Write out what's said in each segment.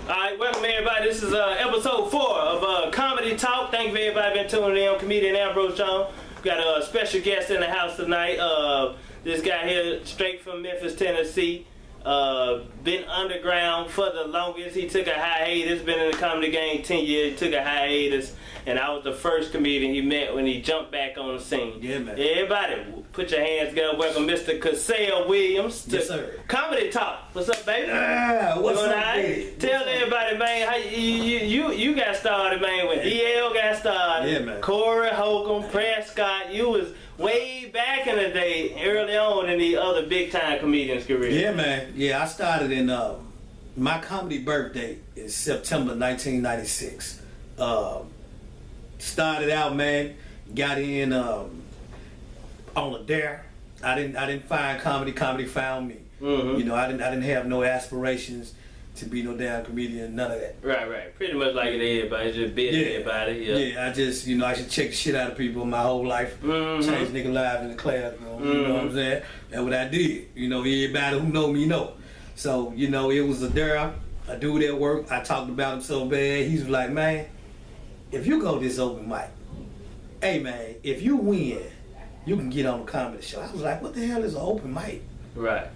Alright, welcome everybody. This is episode 4 of Comedy Talk. Thank you for everybody been tuning in on Comedian Ambrose John. We got a special guest in the house tonight. This guy here, straight from Memphis, Tennessee. Been underground for the longest. He took a hiatus. Been in the comedy game 10 years. He took a hiatus. And I was the first comedian he met when he jumped back on the scene. Yeah, man. Everybody, put your hands together. Welcome Mr. Cassell Williams to Yes, sir. Comedy Talk. What's up, baby? What's Doing up, right? baby? Tell everybody, man, how you got started, man, when DL got started. Yeah, man. Corey, Holcomb, Prescott, you was way back in the day, early on in the other big-time comedians' career. Yeah, man. Yeah, I started in, my comedy birthday is September 1996. Started out, man, got in on a dare. I didn't find comedy. Comedy found me. Mm-hmm. You know, I didn't have no aspirations to be no damn comedian, none of that. Right. Pretty much like it is, everybody. Just bit everybody. Yeah, I just, I should check the shit out of people my whole life. Mm-hmm. Change nigga lives in the class, you know what I'm saying? That's what I did. Everybody who know me know. So, it was a dare. I do that work. I talked about him so bad. He's like, man, if you go to this open mic, hey man, if you win, you can get on a comedy show. I was like, what the hell is an open mic? Right.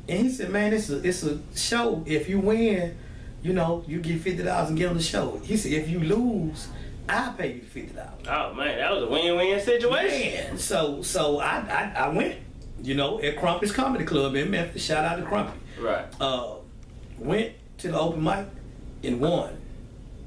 And he said, man, it's a show. If you win, you get $50 and get on the show. He said, if you lose, I'll pay you $50. Oh man, that was a win-win situation. Man, so I went, at Crumpy's Comedy Club in Memphis. Shout out to Crumpy. Right. Went to the open mic and won.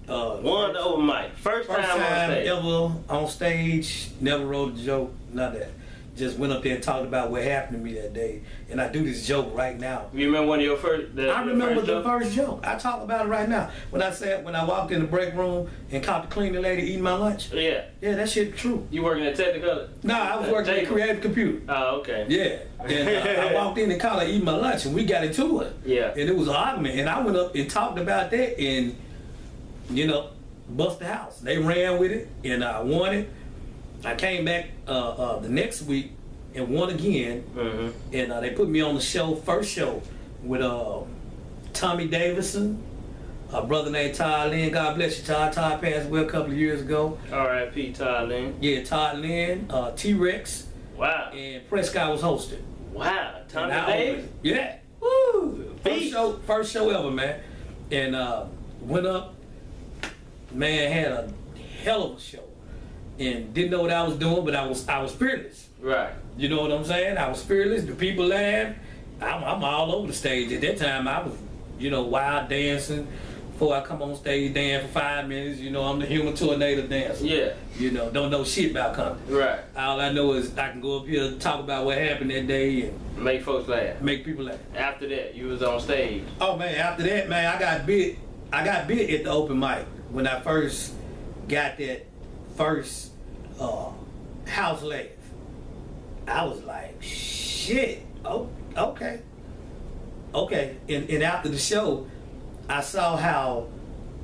Won the open mic. First time on stage. Ever on stage. Never wrote a joke. None of that. Just went up there and talked about what happened to me that day. And I do this joke right now. You remember one of your first? I remember the first joke. I talk about it right now. When I walked in the break room and caught the cleaning lady eating my lunch. Yeah. Yeah, that shit true. You working at Technicolor? No, I was working at Creative Computer. Oh, okay. Yeah. And I walked in and caught her eating my lunch and we got into it. Yeah. And it was an argument. And I went up and talked about that and, bust the house. They ran with it and I won it. I came back the next week and won again. Mm-hmm. And they put me on the show, first show, with Tommy Davidson, a brother named Todd Lynn. God bless you, Todd. Todd passed away a couple of years ago. R.I.P. Todd Lynn. Yeah, Todd Lynn, T-Rex. Wow. And Prescott was hosting. Wow. Tommy And Davis? Yeah. Woo. First show ever, man. And went up, man, had a hell of a show. And didn't know what I was doing, but I was fearless. Right. You know what I'm saying? I was fearless. The people laughed. I'm all over the stage. At that time, I was, wild dancing. Before I come on stage, dance for 5 minutes. I'm the human tornado dancer. Yeah. Don't know shit about comedy. Right. All I know is I can go up here and talk about what happened that day and make folks laugh. Make people laugh. After that, you was on stage. Oh man, after that, man, I got bit at the open mic when I first got that first house laugh. I was like, shit. Oh, okay. And after the show, I saw how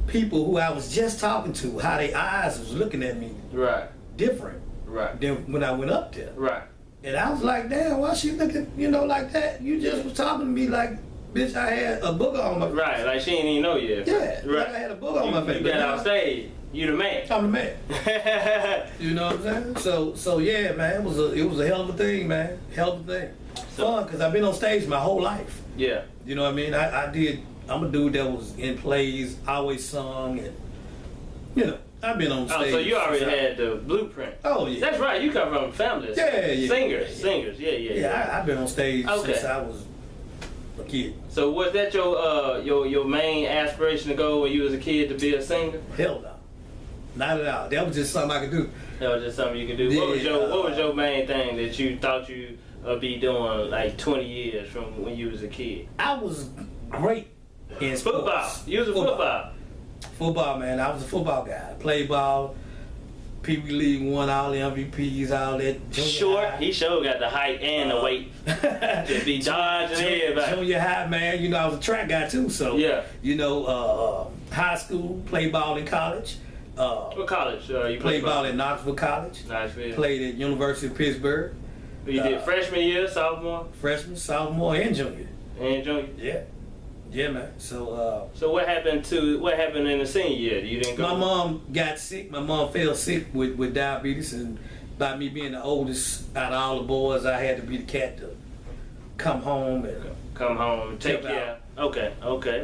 people who I was just talking to, how their eyes was looking at me. Right. Different. Right. Than when I went up there. Right. And I was like, damn, why she looking, like that? You just was talking to me like, bitch, I had a booger on my face. Right, like she didn't even know you. Yeah, right. Like I had a booger on my face. You got on stage, you the man. I'm the man. You know what I'm saying? So yeah, man, it was a hell of a thing, man. Hell of a thing. Fun, because I've been on stage my whole life. Yeah. You know what I mean? I'm a dude that was in plays, always sung, and, I've been on stage. Oh, so you already had the blueprint. Oh, yeah. That's right, you come from families. Yeah. Singers, yeah. I've been on stage since I was a kid. So was that your main aspiration to go when you was a kid to be a singer? Hell no. Not at all. That was just something I could do. That was just something you could do. Yeah, what was your main thing that you thought you be doing like 20 years from when you was a kid? I was great in football. Sports. You was a football. Football, man. I was a football guy. Played ball. Pee Wee League won all the MVPs, all that. Short. High. He sure got the height and the weight. Just be dodging everybody. Junior high, man. I was a track guy too. So yeah. High school, played ball in college. What college you played ball at Knoxville College. Knoxville. Played at University of Pittsburgh. You did freshman year, sophomore? Freshman, sophomore, and junior. And junior? Yeah. Yeah, man. So what happened in the senior year? You didn't go? my mom got sick. My mom fell sick with diabetes, and by me being the oldest out of all the boys, I had to be the cat to come home and take care. Okay.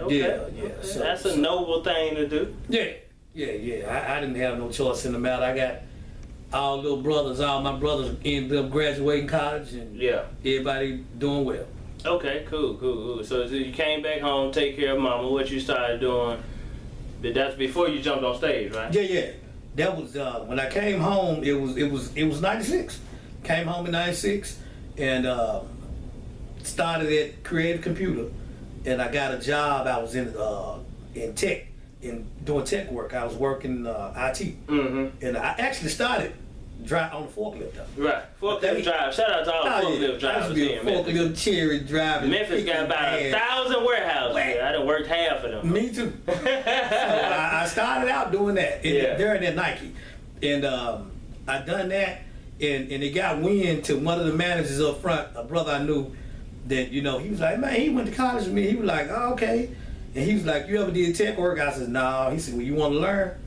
Yeah. So, that's a noble thing to do. Yeah. I didn't have no choice in the matter. I got all little brothers. All my brothers ended up graduating college, and everybody doing well. Okay, cool. So you came back home, take care of mama. What you started doing? That's before you jumped on stage, right? Yeah. That was when I came home. It was '96. Came home in '96 and started at Creative Computer, and I got a job. I was in tech, doing tech work. I was working IT, and I actually started drive on the forklift though. Right, forklift drive. Shout out to all the forklift drivers here in Memphis. Forklift cherry driving. Memphis got about 1,000 warehouses. I done worked half of them. Me too. So I started out doing that during that Nike, and I done that, and it got wind to one of the managers up front, a brother I knew, that he was like, man, he went to college with me. He was like, oh, okay, and he was like, you ever did tech work? I said, no. He said, well, you want to learn?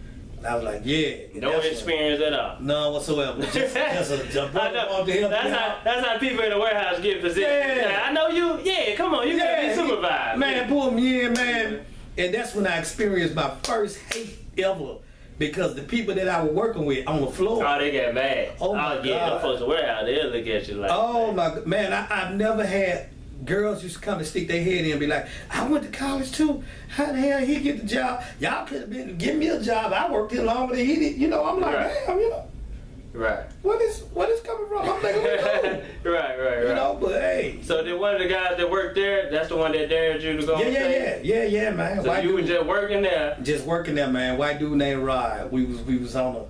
I was like, yeah. No experience at all. None whatsoever. Just a brother wanted to help that's how people in the warehouse get positioned. Yeah. I know you. Yeah, come on. You can be supervised. Man, pull me in, man. And that's when I experienced my first hate ever. Because the people that I was working with on the floor. Oh, they got mad. Oh, my God. Yeah, them folks in the warehouse, they'll look at you like oh, my man, I've never had girls used to come and stick their head in and be like, I went to college too. How the hell he get the job? Y'all could have been give me a job. I worked here longer than he did. I'm like, damn, Right. What is coming from? I'm thinking, right. But hey. So then one of the guys that worked there, that's the one that dared you to go on stage? Yeah, man. So you were just working there? Just working there, man. White dude named Rod. We was on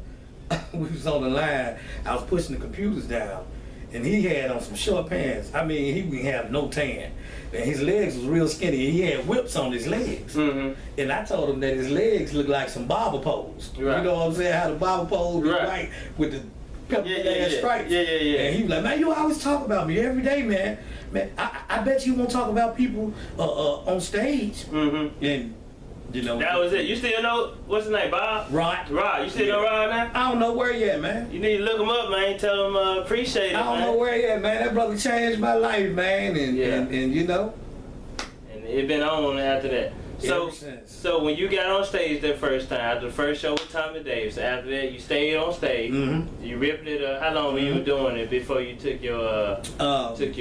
the line. I was pushing the computers down. And he had on some short pants. I mean, he didn't have no tan. And his legs was real skinny. And he had whips on his legs. And I told him that his legs looked like some barber poles. Right. You know what I'm saying? How the barber poles be white with the pepper stripes. Yeah. And he was like, man, you always talk about me every day, man. Man, I bet you won't talk about people on stage. And that was it. You still know what's his name, Bob? Rod. You still know Rod now? I don't know where he at, man. You need to look him up, man. Tell him appreciate it. I don't know where he at, man. That brother changed my life, man. And it been on after that. So when you got on stage that first time, after the first show with Tommy Davis, after that you stayed on stage. You ripped it. How long were you doing it before you took your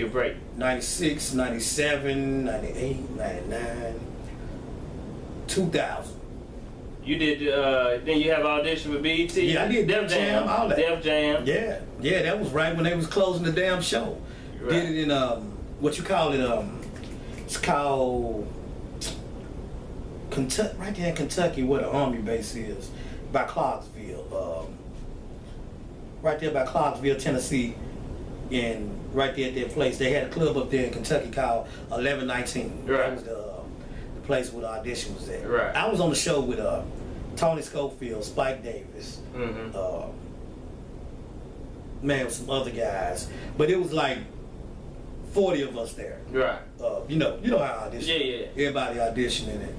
break? 96, 97, 98, 99. 2000. You did, then you have audition for BET? Yeah, I did Def Jam, all that. Def Jam. Yeah, that was right when they was closing the damn show. Right. Did it in, what you call it, it's called Kentucky, right there in Kentucky where the Army base is, by Clarksville. Right there by Clarksville, Tennessee, and right there at that place. They had a club up there in Kentucky called 1119. Right. That was the place where the audition was at. Right. I was on the show with Tony Schofield, Spike Davis, with some other guys, but it was like 40 of us there. Right. You know how I audition. Yeah. Everybody auditioning it.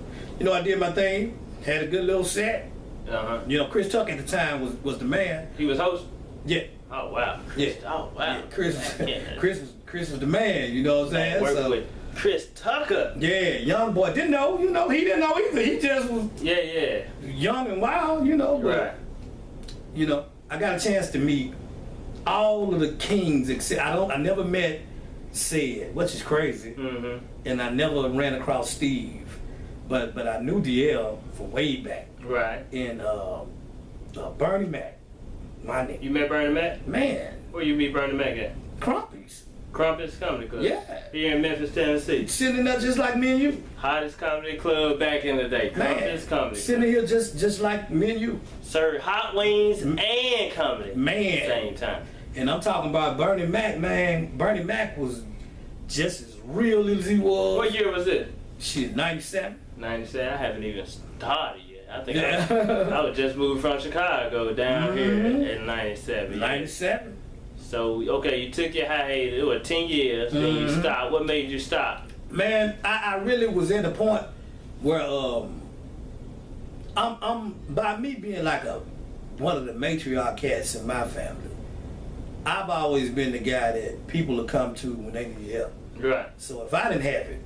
I did my thing, had a good little set. Chris Tucker at the time was the man. He was host. Yeah. Oh wow. Yeah. Oh wow. Yeah. Chris was the man. You know what I'm saying? Work with Chris Tucker. Yeah, young boy. Didn't know, he didn't know either. He just was young and wild, but right. I got a chance to meet all of the kings except I never met Sid, which is crazy. And I never ran across Steve. But I knew DL from way back. Right. And Bernie Mac, my nigga. You met Bernie Mac? Man. Where you meet Bernie Mac at? Crumpy's. Crumpets Comedy Club. Yeah. Here in Memphis, Tennessee. Sitting up just like me and you. Hottest comedy club back in the day. Crumpets Comedy Sitting Club. here just like me and you. Served hot wings and comedy. Man. At the same time. And I'm talking about Bernie Mac, man. Bernie Mac was just as real as he was. What year was it? Shit, 97. 97. I haven't even started yet. I think I was just moved from Chicago down here in 97. 97. So, okay, you took your hiatus. It was 10 years, then you stopped. What made you stop? Man, I really was at the point where I'm by me being like one of the matriarch cats in my family. I've always been the guy that people will come to when they need help. Right. So if I didn't have it,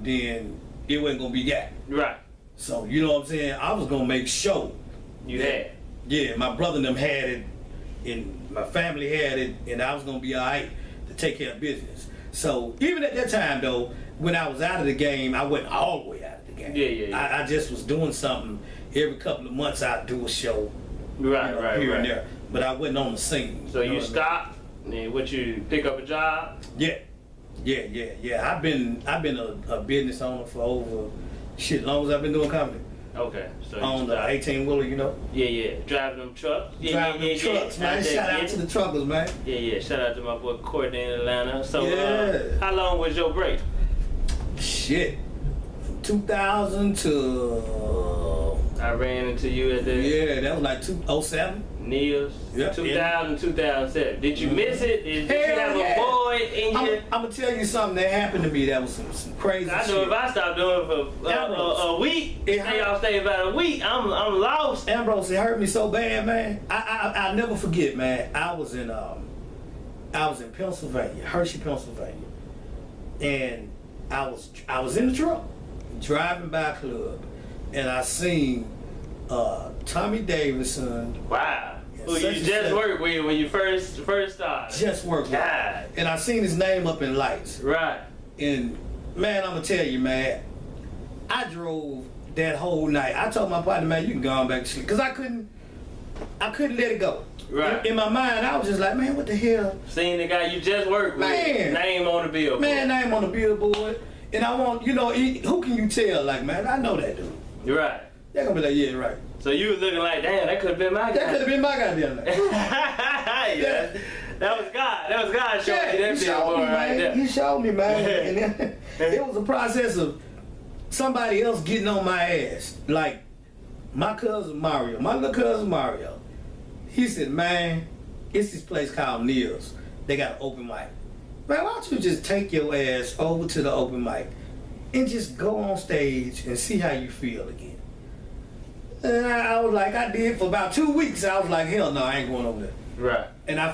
then it wasn't gonna be got. Right. So you know what I'm saying? I was gonna make sure You had. Yeah, my brother and them had it, and my family had it, and I was gonna be all right to take care of business. So even at that time, though, when I was out of the game, I wasn't all the way out of the game. Yeah. I just was doing something every couple of months. I'd do a show, Right. here and there, but I wasn't on the scene. So you stopped, and then what, you pick up a job? Yeah. I've been a business owner for over long as I've been doing comedy. Okay. So you On the stopped. 18-wheeler, you know. Yeah. Driving them trucks. Driving them trucks, man. Shout out to the Chuckles, man. Yeah. Shout out to my boy Courtney in Atlanta. So, Yeah. how long was your break? Shit. From 2000 to... I ran into you at the Yeah, that was like 2007. Neil's. Yep. 2000, 2007. Did you miss it? Did you Hell have yeah. a void in I'm your... gonna tell you something that happened to me that was some crazy I shit. know if I stop doing it for a week, y'all stay about a week, I'm lost. Ambrose, it hurt me so bad, man. I'll never forget, man. I was in Pennsylvania, Hershey, Pennsylvania, and I was in the truck driving by a club, and I seen Tommy Davidson. Wow. Who such you and just such. worked with when you first started. Just worked with. God. And I seen his name up in lights. Right. And man, I'm gonna tell you, man, I drove that whole night. I told my partner, man, you can go on back to sleep, cause I couldn't let it go. Right. In my mind, I was just like, man, what the hell? Seeing the guy you just worked with, Man. name on the billboard. Man, name on the billboard. And I want, who can you tell? Like, man, I know that dude. You're right. They're gonna be like, yeah, right. So you was looking like, damn, that could have been my guy. That could have been my goddamn name. Yeah. That was God. That was God showing you that he showed billboard me, right man. there. He showed me, man. And then, it was a process of somebody else getting on my ass. Like, my little cousin Mario, he said, man, it's this place called Neil's. They got an open mic. Man, why don't you just take your ass over to the open mic and just go on stage and see how you feel again? And I was like, I did for about 2 weeks. I was like, hell no, I ain't going over there. Right. And I